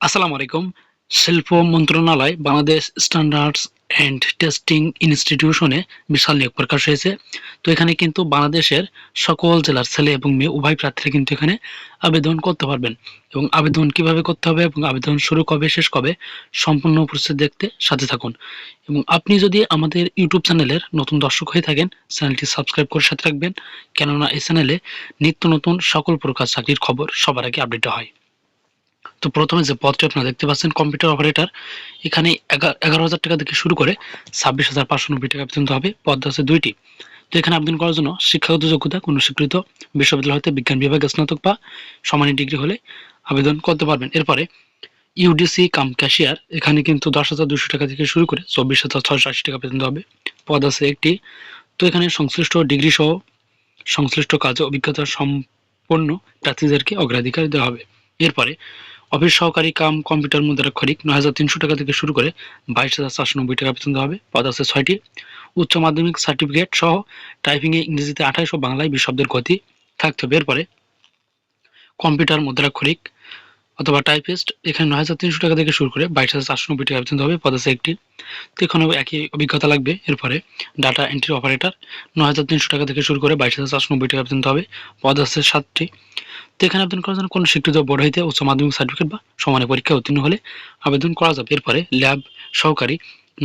আসসালামু আলাইকুম। শিল্প মন্ত্রণালয় বাংলাদেশ স্ট্যান্ডার্ডস অ্যান্ড টেস্টিং ইনস্টিটিউশনে বিশাল নিয়োগ প্রকাশ হয়েছে। তো এখানে কিন্তু বাংলাদেশের সকল জেলার ছেলে এবং মেয়ে উভয় প্রার্থীরা কিন্তু এখানে আবেদন করতে পারবেন। এবং আবেদন কিভাবে করতে হবে এবং আবেদন শুরু কবে শেষ কবে সম্পূর্ণ প্রসেস দেখতে সাথে থাকুন। এবং আপনি যদি আমাদের ইউটিউব চ্যানেলের নতুন দর্শক হয়ে থাকেন, চ্যানেলটি সাবস্ক্রাইব করে সাথে রাখবেন, কেননা এই চ্যানেলে নিত্য নতুন সকল প্রকার চাকরির খবর সবার আগে আপডেট হয়। তো প্রথমে যে পদটি আপনারা দেখতে পাচ্ছেন কম্পিউটার অপারেটর, এখানে 11,000 টাকা থেকে শুরু করে 26,590 টাকা পর্যন্ত হবে। পদ আছে 2টি। তো এখানে আবেদন করার জন্য শিক্ষাগত যোগ্যতা কোনো স্বীকৃত বিশ্ববিদ্যালয় হতে বিজ্ঞান বিভাগে স্নাতক বা সমানের ডিগ্রি হলে আবেদন করতে পারবেন। এরপরে ইউডিসি কাম ক্যাশিয়ার, এখানে কিন্তু 10,200 টাকা থেকে শুরু করে 24,680 টাকা পর্যন্ত হবে। পদ আছে একটি। তো এখানে সংশ্লিষ্ট ডিগ্রি সহ সংশ্লিষ্ট কাজে অভিজ্ঞতা সম্পন্ন প্রার্থীদেরকে অগ্রাধিকার দেওয়া হবে। এরপরে অফিস সহকারী কাম কম্পিউটার মুদ্রাক্ষরিক 9,300 টাকা থেকে শুরু করে 22,490 টাকা পর্যন্ত হবে। পদ আছে 6টি। উচ্চ মাধ্যমিক সার্টিফিকেট সহ টাইপিংয়ে ইংরেজিতে 28 ও বাংলায় 20 শব্দের গতি থাকতে হবে। এরপরে কম্পিউটার মুদ্রাক্ষরিক অথবা টাইপিস্ট, এখানে 9,300 টাকা থেকে শুরু করে 22,490 টাকা পর্যন্ত হবে। পদ আছে একটি। তো এখানেও একই অভিজ্ঞতা লাগবে। এরপরে ডাটা এন্ট্রি অপারেটর 9,300 টাকা থেকে শুরু করে 22,490 টাকা পর্যন্ত হবে। পদ আছে 7টি। তো এখানে আবেদন করার জন্য কোনো স্বীকৃত বোর্ড হইতে উচ্চ মাধ্যমিক সার্টিফিকেট বা সমানের পরীক্ষায় উত্তীর্ণ হলে আবেদন করা যাবে। এরপরে ল্যাব সহকারী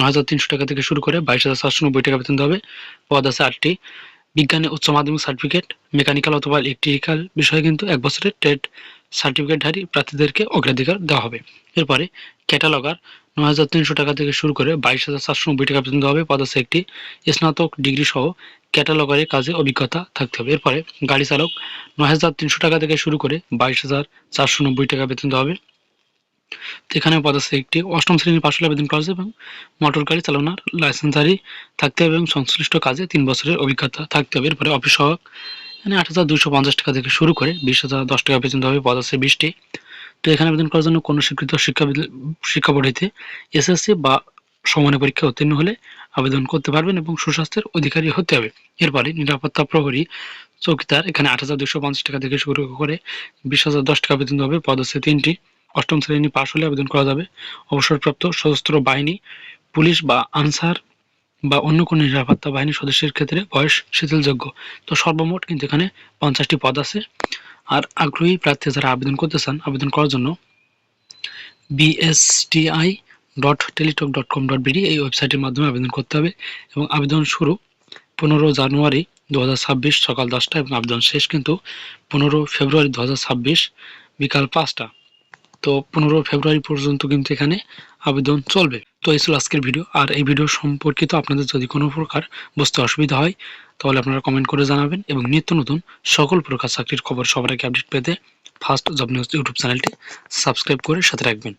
9,300 টাকা থেকে শুরু করে 22,490 টাকা পর্যন্ত হবে। পদ আছে 8টি। বিজ্ঞানে উচ্চ মাধ্যমিক সার্টিফিকেট, মেকানিক্যাল অথবা ইলেকট্রিক্যাল বিষয়ে কিন্তু 1 বছরের ট্রেড সার্টিফিকেটধারী প্রার্থীদেরকে অগ্রাধিকার দেওয়া হবে। এরপরে ক্যাটালগার 9,300 টাকা থেকে শুরু করে 22,490 টাকা পর্যন্ত হবে। পদ আছে একটি। স্নাতক ডিগ্রি সহ ক্যাটালগারের কাজে অভিজ্ঞতা থাকতে হবে। এরপরে গাড়ি চালক 9,300 টাকা থেকে শুরু করে 22,490 টাকা পর্যন্ত হবে। তো এখানে পদ আছে একটি। 8ম শ্রেণীর পাশ হলে আবেদন করা যায় এবং মোটর গাড়ি চালানোর লাইসেন্সধারী থাকতে হবে এবং সংশ্লিষ্ট কাজে 3 বছরের অভিজ্ঞতা থাকতে হবে। এরপরে অফিস সহায়ক, এখানে 8,250 টাকা থেকে শুরু করে 20,010 টাকা পর্যন্ত হবে। পদ আছে 20টি। তো এখানে আবেদন করার জন্য কোনো স্বীকৃত শিক্ষা বোর্ড হইতে এসএসসি বা সমানের পরীক্ষায় উত্তীর্ণ হলে আবেদন করতে পারবেন এবং সুস্বাস্থ্যের অধিকারী হতে হবে। এরপরে নিরাপত্তা প্রহরী চৌকিদার, এখানে 8,250 টাকা থেকে শুরু করে 20,010 টাকা পর্যন্ত হবে। পদ আছে 3টি। 8ম শ্রেণী পাশ হলে আবেদন করা যাবে। অবসরপ্রাপ্ত সশস্ত্র বাহিনী, পুলিশ বা আনসার বা অন্য কোনো নিরাপত্তা বাহিনীর সদস্যের ক্ষেত্রে বয়স শিথিলযোগ্য। তো সর্বমোট কিন্তু এখানে 50টি পদ আছে। আর আগ্রহী প্রার্থী যারা আবেদন করতে চান, আবেদন করার জন্য bsti.teletalk.com.bd এই ওয়েবসাইটের মাধ্যমে আবেদন করতে হবে এবং আবেদন শুরু 15 জানুয়ারি 2026 সকাল 10টা এবং আবেদন শেষ কিন্তু 15 ফেব্রুয়ারি 2026 বিকাল 5টা। তো 15 ফেব্রুয়ারি পর্যন্ত কিন্তু এখানে আবেদন চলবে। তো এই ছিল আজকের ভিডিও। আর এই ভিডিও সম্পর্কিত আপনাদের যদি কোনো প্রকার বুঝতে অসুবিধা হয় তাহলে আপনারা কমেন্ট করে জানাবেন এবং নিত্য নতুন সকল প্রকার চাকরির খবর সবার আগে আপডেট পেতে ফার্স্ট জব নিউজ ইউটিউব চ্যানেলটি সাবস্ক্রাইব করে সাথে রাখবেন।